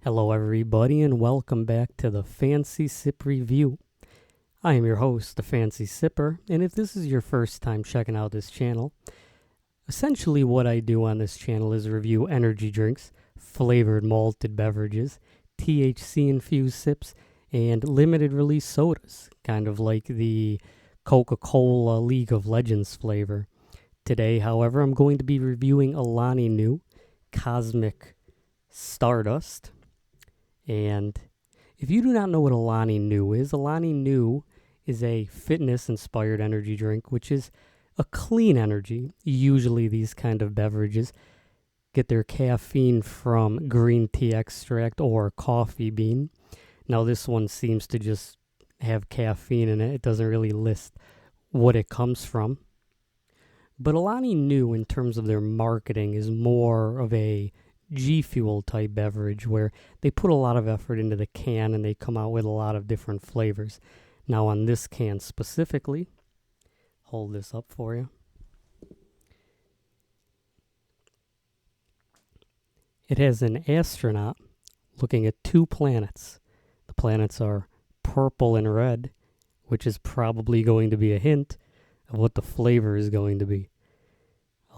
Hello, everybody, and welcome back to the Fancy Sip Review. I am your host, the Fancy Sipper, and if this is your first time checking out this channel, essentially what I do on this channel is review energy drinks, flavored malted beverages, THC-infused sips, and limited release sodas, kind of like the Coca-Cola League of Legends flavor. Today, however, I'm going to be reviewing Alani New Cosmic Stardust. And if you do not know what Alani New is a fitness-inspired energy drink, which is a clean energy. Usually these kind of beverages get their caffeine from green tea extract or coffee bean. Now this one seems to just have caffeine in it. It doesn't really list what it comes from. But Alani New, in terms of their marketing, is more of a G Fuel type beverage where they put a lot of effort into the can and they come out with a lot of different flavors. Now on this can specifically, hold this up for you. It has an astronaut looking at two planets. The planets are purple and red, which is probably going to be a hint of what the flavor is going to be.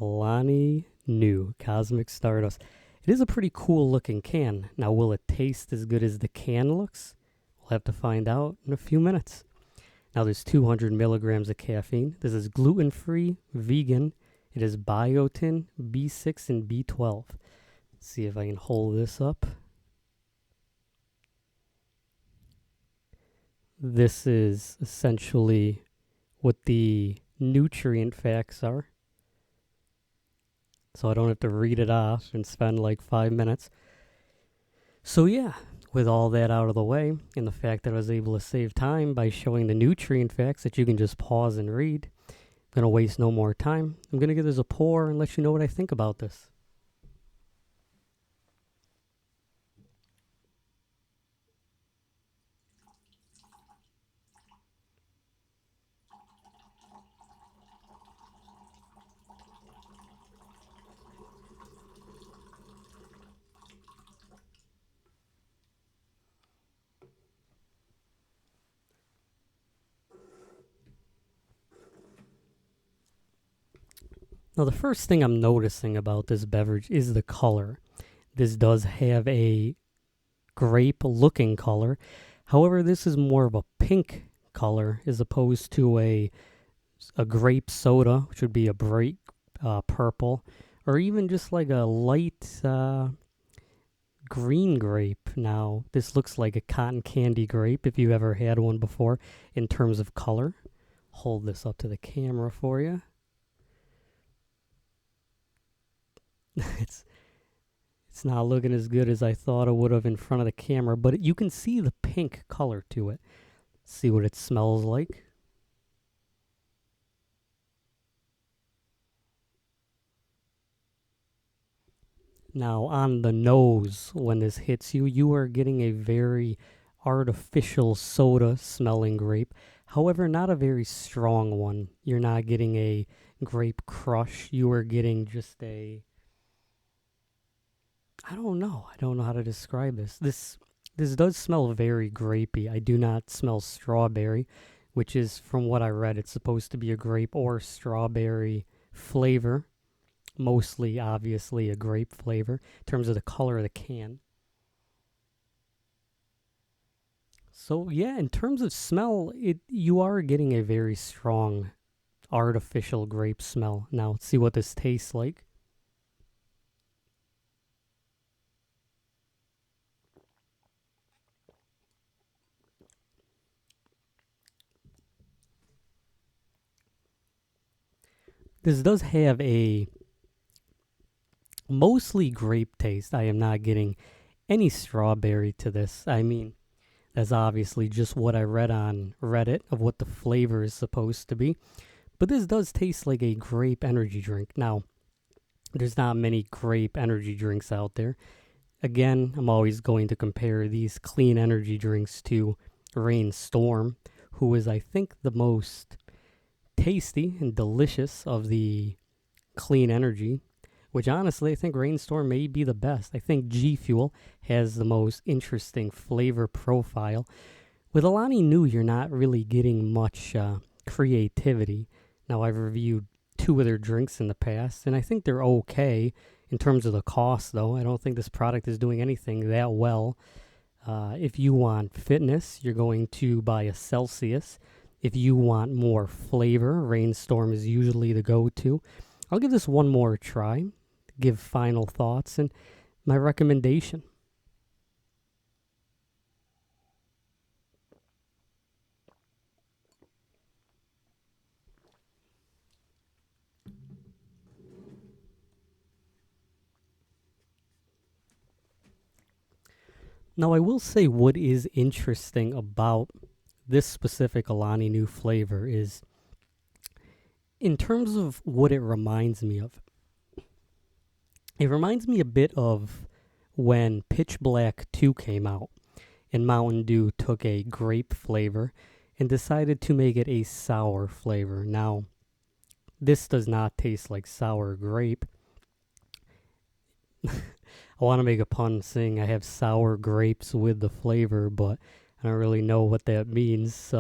Alani New Cosmic Stardust. It is a pretty cool looking can. Now, will it taste as good as the can looks? We'll have to find out in a few minutes. Now, there's 200 milligrams of caffeine. This is gluten-free, vegan. It is biotin, B6, and B12. Let's see if I can hold this up. This is essentially what the nutrient facts are. So I don't have to read it off and spend like 5 minutes. So yeah, with all that out of the way, and the fact that I was able to save time by showing the nutrient facts that you can just pause and read, I'm going to waste no more time. I'm going to give this a pour and let you know what I think about this. Now, the first thing I'm noticing about this beverage is the color. This does have a grape-looking color. However, this is more of a pink color as opposed to a grape soda, which would be a bright purple, or even just like a light green grape. Now, this looks like a cotton candy grape if you've ever had one before in terms of color. Hold this up to the camera for you. It's not looking as good as I thought it would have in front of the camera, but you can see the pink color to it. See what it smells like. Now, on the nose, when this hits you, you are getting a very artificial soda smelling grape. However, not a very strong one. You're not getting a grape crush. You are getting just a... I don't know how to describe this. This does smell very grapey. I do not smell strawberry, which is, from what I read, it's supposed to be a grape or strawberry flavor. Mostly, obviously, a grape flavor in terms of the color of the can. So, yeah, in terms of smell, you are getting a very strong artificial grape smell. Now, let's see what this tastes like. This does have a mostly grape taste. I am not getting any strawberry to this. I mean, that's obviously just what I read on Reddit of what the flavor is supposed to be. But this does taste like a grape energy drink. Now, there's not many grape energy drinks out there. Again, I'm always going to compare these clean energy drinks to Reign Storm, who is, I think, the most tasty and delicious of the clean energy, which honestly I think Rainstorm may be the best. I think G Fuel has the most interesting flavor profile. With Alani Nu, you're not really getting much creativity. Now, I've reviewed two of their drinks in the past, and I think they're okay in terms of the cost, though. I don't think this product is doing anything that well. If you want fitness, you're going to buy a Celsius. If you want more flavor, Rainstorm is usually the go-to. I'll give this one more try, give final thoughts, and my recommendation. Now, I will say what is interesting about this specific Alani Nu flavor is in terms of what it reminds me of. It reminds me a bit of when Pitch Black 2 came out and Mountain Dew took a grape flavor and decided to make it a sour flavor. Now, this does not taste like sour grape. I want to make a pun saying I have sour grapes with the flavor, but I don't really know what that means.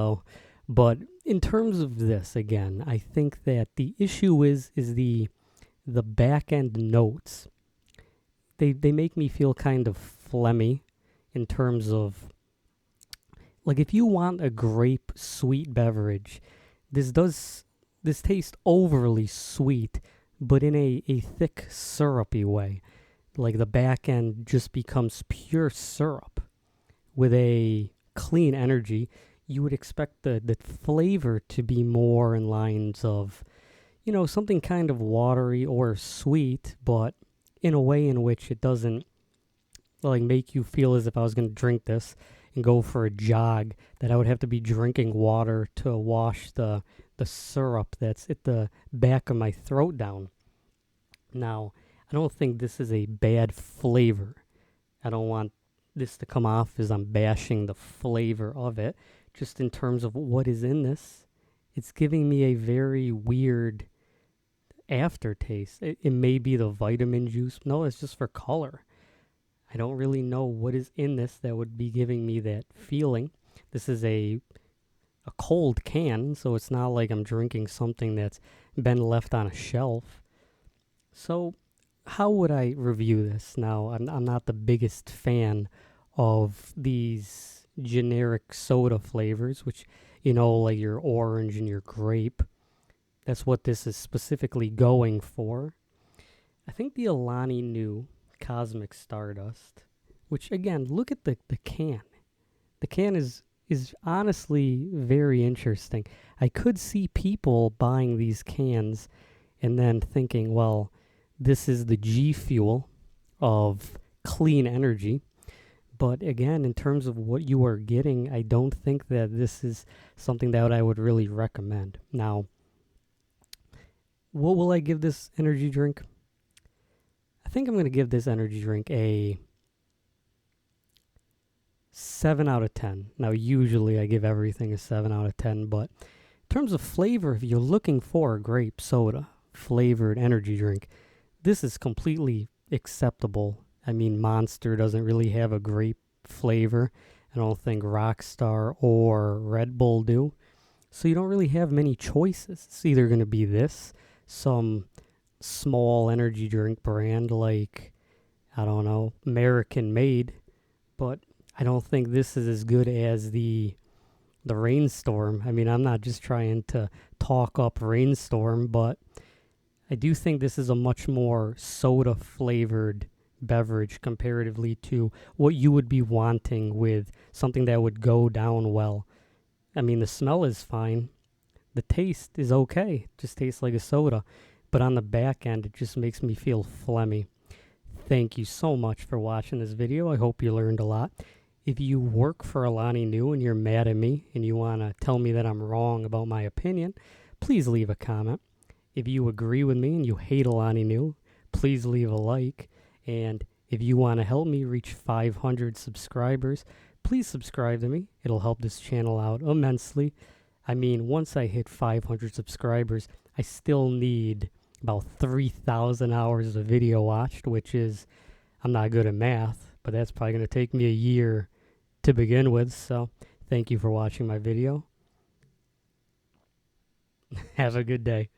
But in terms of this, again, I think that the issue is the back end notes. They make me feel kind of phlegmy in terms of, like, if you want a grape sweet beverage, this tastes overly sweet, but in a thick syrupy way. Like the back end just becomes pure syrup with a clean energy. You would expect the flavor to be more in lines of, something kind of watery or sweet, but in a way in which it doesn't make you feel as if I was going to drink this and go for a jog, that I would have to be drinking water to wash the syrup that's at the back of my throat down. Now, I don't think this is a bad flavor. I don't want this to come off as I'm bashing the flavor of it. Just in terms of what is in this, it's giving me a very weird aftertaste. It may be the vitamin juice. No, it's just for color. I don't really know what is in this that would be giving me that feeling. This is a cold can, so it's not like I'm drinking something that's been left on a shelf. So how would I review this? Now, I'm not the biggest fan of these generic soda flavors, which, like your orange and your grape. That's what this is specifically going for. I think the Alani Nu Cosmic Stardust, which, again, look at the can. The can is honestly very interesting. I could see people buying these cans and then thinking, well, this is the G Fuel of clean energy. But again, in terms of what you are getting, I don't think that this is something that I would really recommend. Now, what will I give this energy drink? I think I'm going to give this energy drink a 7 out of 10. Now, usually I give everything a 7 out of 10, but in terms of flavor, if you're looking for a grape soda flavored energy drink, this is completely acceptable. I mean, Monster doesn't really have a grape flavor. I don't think Rockstar or Red Bull do. So you don't really have many choices. It's either going to be this, some small energy drink brand like, I don't know, American Made. But I don't think this is as good as the Rainstorm. I mean, I'm not just trying to talk up Rainstorm, but I do think this is a much more soda-flavored beverage comparatively to what you would be wanting with something that would go down well. I mean, the smell is fine. The taste is okay. It just tastes like a soda. But on the back end, it just makes me feel phlegmy. Thank you so much for watching this video. I hope you learned a lot. If you work for Alani Nu and you're mad at me and you want to tell me that I'm wrong about my opinion, please leave a comment. If you agree with me and you hate Alani Nu, please leave a like. And if you want to help me reach 500 subscribers, please subscribe to me. It'll help this channel out immensely. I mean, once I hit 500 subscribers, I still need about 3,000 hours of video watched, which is, I'm not good at math, but that's probably going to take me a year to begin with. So thank you for watching my video. Have a good day.